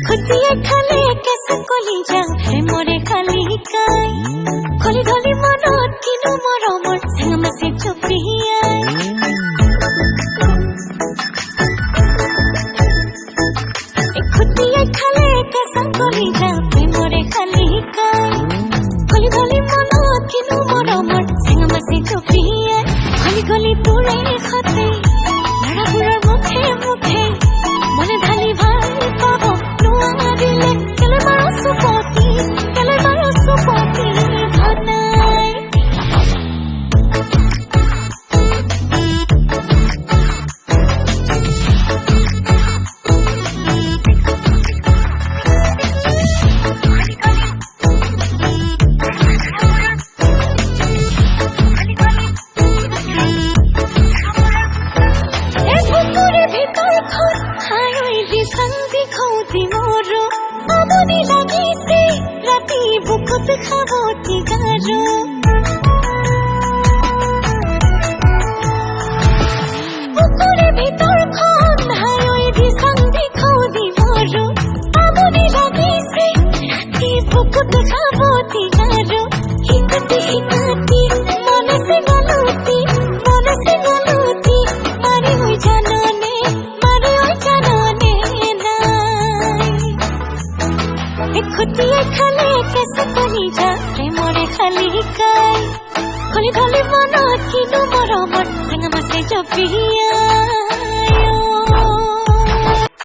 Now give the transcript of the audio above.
खुदिए खाले कैसे kolija है मोरे खाली काई खोली धोली मनत किनु मरमर संगमा से चुपिया खुदिए खाले कैसे kolija है मोरे खाली काई खोली धोली मनत किनु मरमर संगमा से चुपिया खोली खोली तुरे खाते लड़ा बुरा मुखे मुखे मने धाली भाई पाबो नुआ दिले केले मारो सुपति भानाई ए भुकुरे भीतर खर हाई दिसंगी खौती मोरो আমনি লাগিছে রাতি বুকুত খাবো তিগারো বুকুরে ভিতর খন হাই দিসংগি খৌদি মোরো আমনি লাগিছে রাতি বুকুত খাবো তিগারো হিকতি হিকতি মনে সে গলতি মারি ওই জাননে खुदिए खाले कैसे kolija रे मोरे खाली काई खोली धोली मनत किनु मरमर संगमा से चुपिया